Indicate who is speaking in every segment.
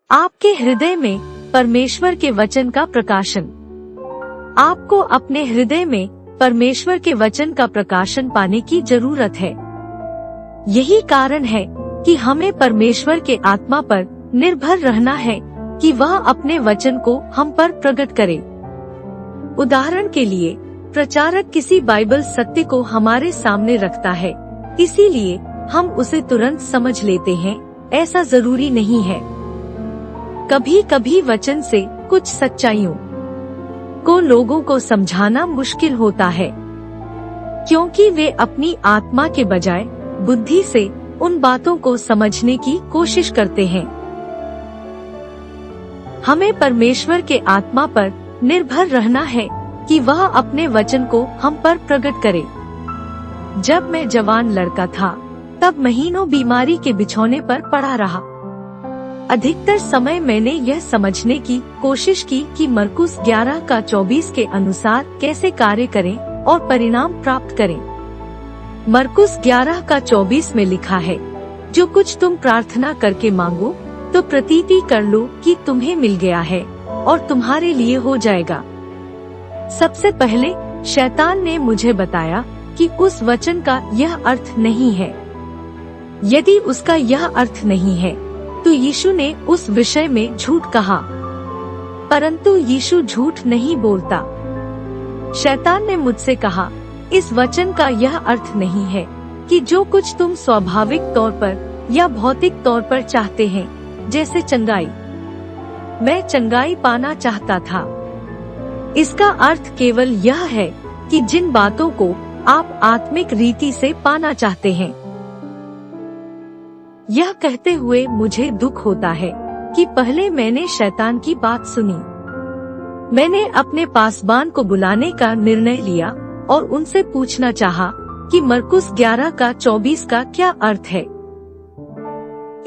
Speaker 1: आपके हृदय में परमेश्वर के वचन का प्रकाशन। आपको अपने हृदय में परमेश्वर के वचन का प्रकाशन पाने की जरूरत है। यही कारण है कि हमें परमेश्वर के आत्मा पर निर्भर रहना है कि वह अपने वचन को हम पर प्रकट करे। उदाहरण के लिए, प्रचारक किसी बाइबल सत्य को हमारे सामने रखता है, इसीलिए हम उसे तुरंत समझ लेते हैं, ऐसा जरूरी नहीं है। कभी कभी वचन से कुछ सच्चाइयों को लोगों को समझाना मुश्किल होता है, क्योंकि वे अपनी आत्मा के बजाय बुद्धि से उन बातों को समझने की कोशिश करते हैं। हमें परमेश्वर के आत्मा पर निर्भर रहना है कि वह अपने वचन को हम पर प्रकट करे। जब मैं जवान लड़का था, तब महीनों बीमारी के बिछौने पर पड़ा रहा। अधिकतर समय मैंने यह समझने की कोशिश की कि मरकुस 11:24 के अनुसार कैसे कार्य करें और परिणाम प्राप्त करें। मरकुस 11:24 में लिखा है, जो कुछ तुम प्रार्थना करके मांगो तो प्रतीति कर लो कि तुम्हें मिल गया है और तुम्हारे लिए हो जाएगा। सबसे पहले शैतान ने मुझे बताया कि उस वचन का यह अर्थ नहीं है। यदि उसका यह अर्थ नहीं है तो यीशु ने उस विषय में झूठ कहा, परंतु यीशु झूठ नहीं बोलता। शैतान ने मुझसे कहा, इस वचन का यह अर्थ नहीं है कि जो कुछ तुम स्वाभाविक तौर पर या भौतिक तौर पर चाहते हैं, जैसे चंगाई। मैं चंगाई पाना चाहता था। इसका अर्थ केवल यह है कि जिन बातों को आप आत्मिक रीति से पाना चाहते हैं। यह कहते हुए मुझे दुख होता है कि पहले मैंने शैतान की बात सुनी। मैंने अपने पासबान को बुलाने का निर्णय लिया और उनसे पूछना चाहा कि मरकुस 11:24 का क्या अर्थ है।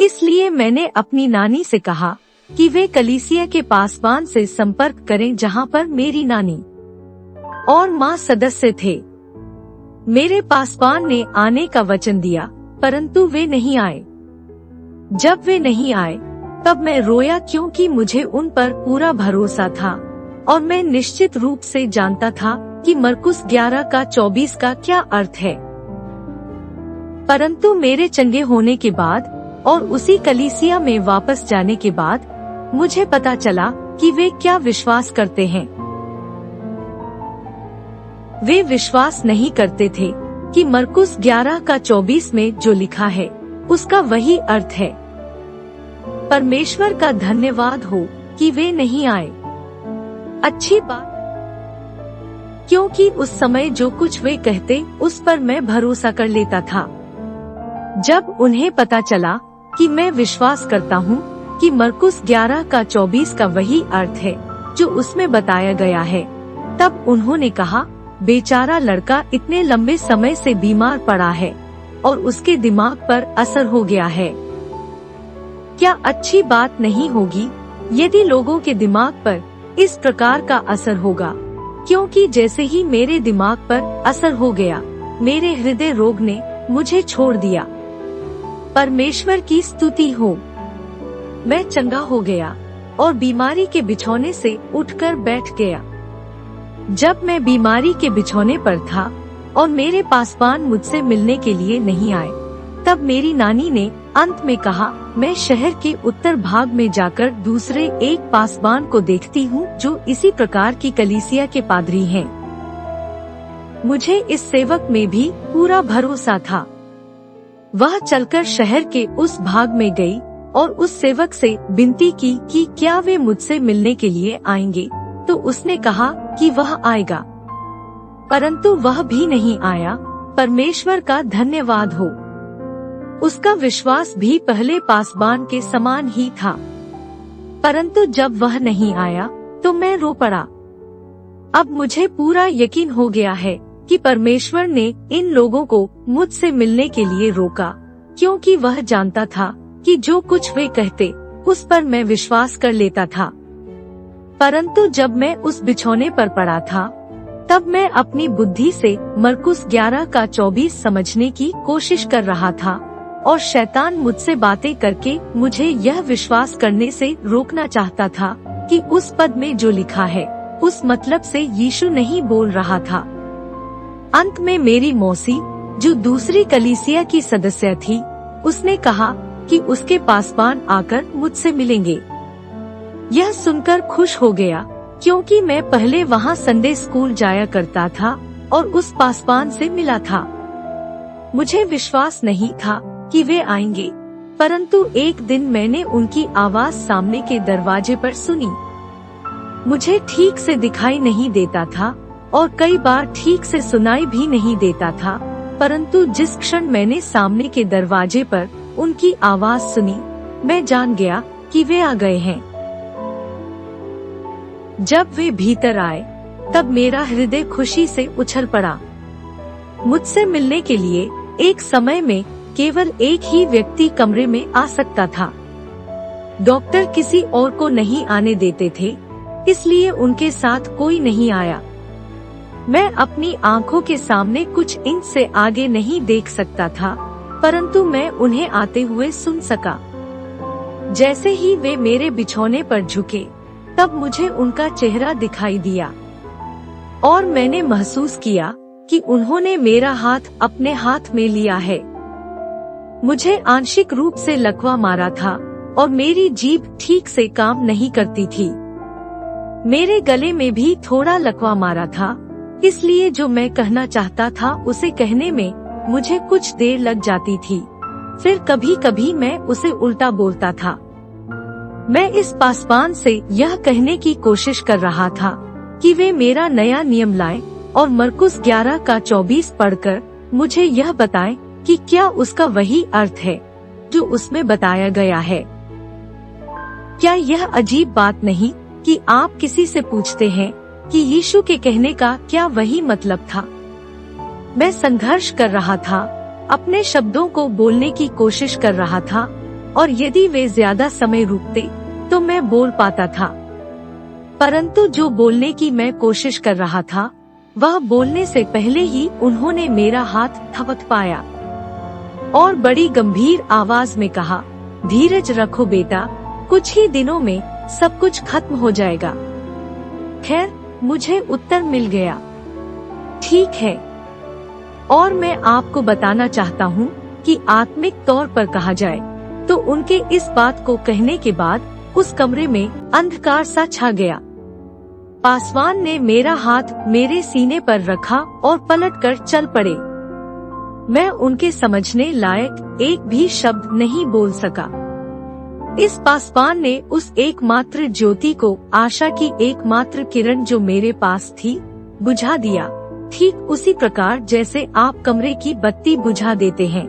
Speaker 1: इसलिए मैंने अपनी नानी से कहा कि वे कलीसिया के पासबान से संपर्क करें जहां पर मेरी नानी और माँ सदस्य थे। मेरे पासबान ने आने का वचन दिया, परंतु वे नहीं आए। जब वे नहीं आए तब मैं रोया, क्योंकि मुझे उन पर पूरा भरोसा था और मैं निश्चित रूप से जानता था कि मरकुस 11:24 का क्या अर्थ है। परंतु मेरे चंगे होने के बाद और उसी कलीसिया में वापस जाने के बाद मुझे पता चला कि वे क्या विश्वास करते हैं। वे विश्वास नहीं करते थे कि मरकुस 11:24 में जो लिखा है उसका वही अर्थ है। परमेश्वर का धन्यवाद हो कि वे नहीं आए। अच्छी बात, क्योंकि उस समय जो कुछ वे कहते उस पर मैं भरोसा कर लेता था। जब उन्हें पता चला कि मैं विश्वास करता हूँ कि मरकुस 11:24 का वही अर्थ है जो उसमें बताया गया है, तब उन्होंने कहा, बेचारा लड़का इतने लंबे समय से बीमार पड़ा है और उसके दिमाग पर असर हो गया है। क्या अच्छी बात नहीं होगी यदि लोगों के दिमाग पर इस प्रकार का असर होगा? क्योंकि जैसे ही मेरे दिमाग पर असर हो गया, मेरे हृदय रोग ने मुझे छोड़ दिया। परमेश्वर की स्तुति हो। मैं चंगा हो गया और बीमारी के बिछौने से उठकर बैठ गया। जब मैं बीमारी के बिछौने पर था और मेरे पासबान मुझसे मिलने के लिए नहीं आए, तब मेरी नानी ने अंत में कहा, मैं शहर के उत्तर भाग में जाकर दूसरे एक पासबान को देखती हूँ जो इसी प्रकार की कलीसिया के पादरी हैं। मुझे इस सेवक में भी पूरा भरोसा था। वह चलकर शहर के उस भाग में गई और उस सेवक से विनती की कि क्या वे मुझसे मिलने के लिए आएंगे, तो उसने कहा कि वह आएगा, परंतु वह भी नहीं आया। परमेश्वर का धन्यवाद हो। उसका विश्वास भी पहले पासबान के समान ही था, परंतु जब वह नहीं आया तो मैं रो पड़ा। अब मुझे पूरा यकीन हो गया है कि परमेश्वर ने इन लोगों को मुझसे मिलने के लिए रोका, क्योंकि वह जानता था कि जो कुछ वे कहते उस पर मैं विश्वास कर लेता था। परंतु जब मैं उस बिछौने पर पड़ा था, तब मैं अपनी बुद्धि से मरकुस 11:24 समझने की कोशिश कर रहा था और शैतान मुझसे बातें करके मुझे यह विश्वास करने से रोकना चाहता था कि उस पद में जो लिखा है उस मतलब से यीशु नहीं बोल रहा था। अंत में मेरी मौसी, जो दूसरी कलीसिया की सदस्य थी, उसने कहा कि उसके पासवान आकर मुझसे मिलेंगे। यह सुनकर खुश हो गया, क्योंकि मैं पहले वहाँ संडे स्कूल जाया करता था और उस पासवान से मिला था। मुझे विश्वास नहीं था कि वे आएंगे, परंतु एक दिन मैंने उनकी आवाज सामने के दरवाजे पर सुनी। मुझे ठीक से दिखाई नहीं देता था और कई बार ठीक से सुनाई भी नहीं देता था, परंतु जिस क्षण मैंने सामने के दरवाजे पर उनकी आवाज सुनी, मैं जान गया कि वे आ गए हैं। जब वे भीतर आए, तब मेरा हृदय खुशी से उछल पड़ा। मुझसे मिलने के लिए एक समय में केवल एक ही व्यक्ति कमरे में आ सकता था। डॉक्टर किसी और को नहीं आने देते थे, इसलिए उनके साथ कोई नहीं आया। मैं अपनी आंखों के सामने कुछ इंच से आगे नहीं देख सकता था, परंतु मैं उन्हें आते हुए सुन सका। जैसे ही वे मेरे बिछौने पर झुके, तब मुझे उनका चेहरा दिखाई दिया और मैंने महसूस किया कि उन्होंने मेरा हाथ अपने हाथ में लिया है। मुझे आंशिक रूप से लकवा मारा था और मेरी जीभ ठीक से काम नहीं करती थी। मेरे गले में भी थोड़ा लकवा मारा था, इसलिए जो मैं कहना चाहता था उसे कहने में मुझे कुछ देर लग जाती थी। फिर कभी कभी मैं उसे उल्टा बोलता था। मैं इस पासवान से यह कहने की कोशिश कर रहा था कि वे मेरा नया नियम लाएं और मरकुस 11 का 24 पढ़कर मुझे यह बताएं कि क्या उसका वही अर्थ है जो उसमें बताया गया है। क्या यह अजीब बात नहीं कि आप किसी से पूछते हैं कि यीशु के कहने का क्या वही मतलब था? मैं संघर्ष कर रहा था, अपने शब्दों को बोलने की कोशिश कर रहा था, और यदि वे ज्यादा समय रुकते तो मैं बोल पाता था। परंतु जो बोलने की मैं कोशिश कर रहा था, वह बोलने से पहले ही उन्होंने मेरा हाथ थपथ पाया और बड़ी गंभीर आवाज में कहा, धीरज रखो बेटा, कुछ ही दिनों में सब कुछ खत्म हो जाएगा। खैर, मुझे उत्तर मिल गया, ठीक है। और मैं आपको बताना चाहता हूँ कि आत्मिक तौर पर कहा जाए तो उनके इस बात को कहने के बाद उस कमरे में अंधकार सा छा गया। पासवान ने मेरा हाथ मेरे सीने पर रखा और पलटकर चल पड़े। मैं उनके समझने लायक एक भी शब्द नहीं बोल सका। इस पासवान ने उस एकमात्र ज्योति को, आशा की एकमात्र किरण जो मेरे पास थी, बुझा दिया, ठीक उसी प्रकार जैसे आप कमरे की बत्ती बुझा देते हैं।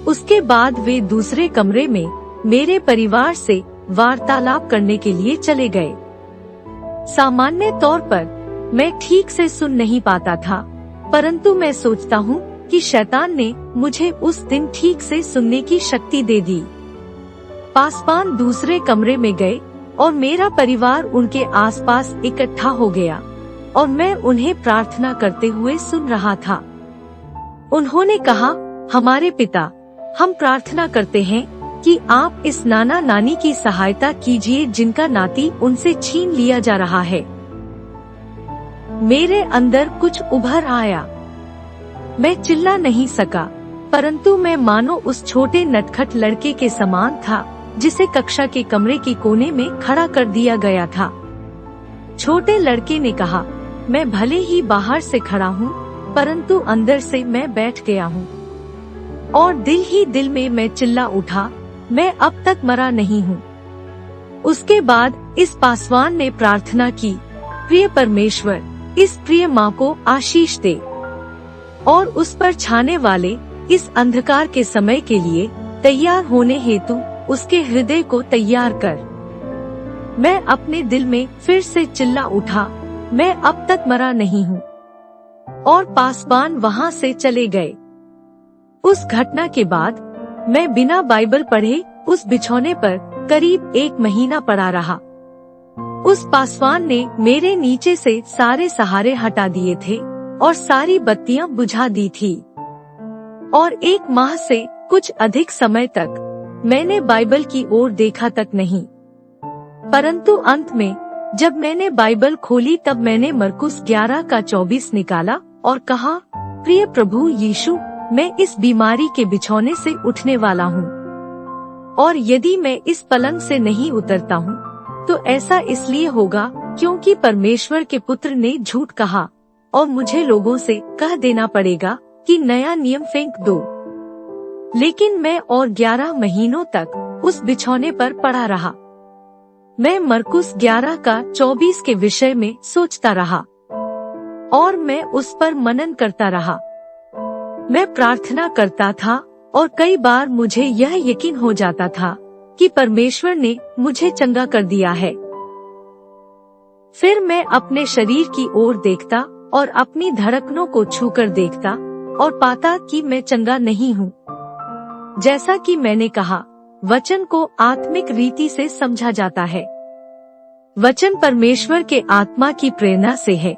Speaker 1: उसके बाद वे दूसरे कमरे में मेरे परिवार से वार्तालाप करने के लिए चले गए। सामान्य तौर पर मैं ठीक से सुन नहीं पाता था, परंतु मैं सोचता हूँ कि शैतान ने मुझे उस दिन ठीक से सुनने की शक्ति दे दी। पासवान दूसरे कमरे में गए और मेरा परिवार उनके आसपास इकट्ठा हो गया और मैं उन्हें प्रार्थना करते हुए सुन रहा था। उन्होंने कहा, हमारे पिता, हम प्रार्थना करते हैं कि आप इस नाना नानी की सहायता कीजिए जिनका नाती उनसे छीन लिया जा रहा है। मेरे अंदर कुछ उभर आया। मैं चिल्ला नहीं सका, परंतु मैं मानो उस छोटे नटखट लड़के के समान था जिसे कक्षा के कमरे के कोने में खड़ा कर दिया गया था। छोटे लड़के ने कहा, मैं भले ही बाहर से खड़ा हूँ, परंतु अंदर से मैं बैठ गया हूँ। और दिल ही दिल में मैं चिल्ला उठा, मैं अब तक मरा नहीं हूँ। उसके बाद इस पासवान ने प्रार्थना की, प्रिय परमेश्वर, इस प्रिय माँ को आशीष दे और उस पर छाने वाले इस अंधकार के समय के लिए तैयार होने हेतु उसके हृदय को तैयार कर। मैं अपने दिल में फिर से चिल्ला उठा, मैं अब तक मरा नहीं हूँ। और पासवान वहाँ से चले गए। उस घटना के बाद मैं बिना बाइबल पढ़े उस बिछौने पर करीब 1 महीना पड़ा रहा। उस पासवान ने मेरे नीचे से सारे सहारे हटा दिए थे और सारी बत्तियां बुझा दी थी। और 1 माह से कुछ अधिक समय तक मैंने बाइबल की ओर देखा तक नहीं। परंतु अंत में जब मैंने बाइबल खोली तब मैंने मरकुस 11 का 24 निकाला और कहा, प्रिय प्रभु यीशु, मैं इस बीमारी के बिछौने से उठने वाला हूँ, और यदि मैं इस पलंग से नहीं उतरता हूँ तो ऐसा इसलिए होगा क्योंकि परमेश्वर के पुत्र ने झूठ कहा, और मुझे लोगों से कह देना पड़ेगा कि नया नियम फेंक दो। लेकिन मैं और 11 महीनों तक उस बिछौने पर पड़ा रहा। मैं मरकुस 11 का 24 के विषय में सोचता रहा और मैं उस पर मनन करता रहा। मैं प्रार्थना करता था और कई बार मुझे यह यकीन हो जाता था कि परमेश्वर ने मुझे चंगा कर दिया है। फिर मैं अपने शरीर की ओर देखता और अपनी धड़कनों को छूकर देखता और पाता कि मैं चंगा नहीं हूँ। जैसा कि मैंने कहा, वचन को आत्मिक रीति से समझा जाता है। वचन परमेश्वर के आत्मा की प्रेरणा से है,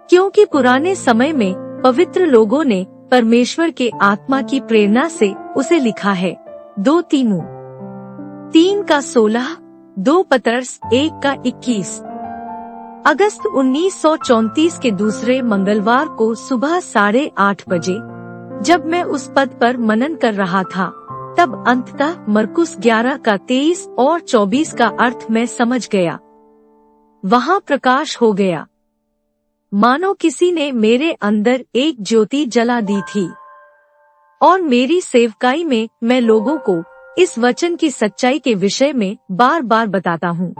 Speaker 1: क्योंकि पुराने समय में पवित्र लोगों ने परमेश्वर के आत्मा की प्रेरणा से उसे लिखा है। 2 तीमोथेयुस 3 का 16, 2 पतरस 1 का 21। अगस्त 1934 के दूसरे मंगलवार को सुबह 8:30 बजे जब मैं उस पद पर मनन कर रहा था, तब अंततः मरकुस 11 का 23 और 24 का अर्थ मैं समझ गया। वहाँ प्रकाश हो गया, मानो किसी ने मेरे अंदर एक ज्योति जला दी थी। और मेरी सेवकाई में मैं लोगों को इस वचन की सच्चाई के विषय में बार बार बताता हूँ।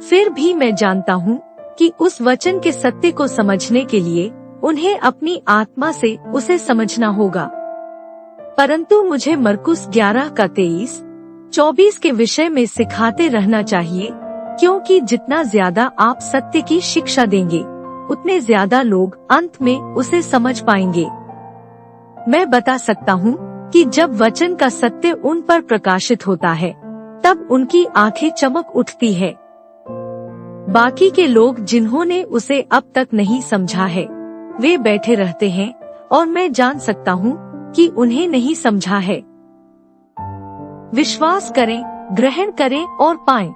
Speaker 1: फिर भी मैं जानता हूँ कि उस वचन के सत्य को समझने के लिए उन्हें अपनी आत्मा से उसे समझना होगा। परंतु मुझे मरकुस 11 का 23, 24 के विषय में सिखाते रहना चाहिए, क्योंकि जितना ज्यादा आप सत्य की शिक्षा देंगे उतने ज्यादा लोग अंत में उसे समझ पाएंगे। मैं बता सकता हूँ कि जब वचन का सत्य उन पर प्रकाशित होता है तब उनकी आंखें चमक उठती है। बाकी के लोग जिन्होंने उसे अब तक नहीं समझा है, वे बैठे रहते हैं और मैं जान सकता हूँ कि उन्हें नहीं समझा है। विश्वास करें, ग्रहण करें और पाएं।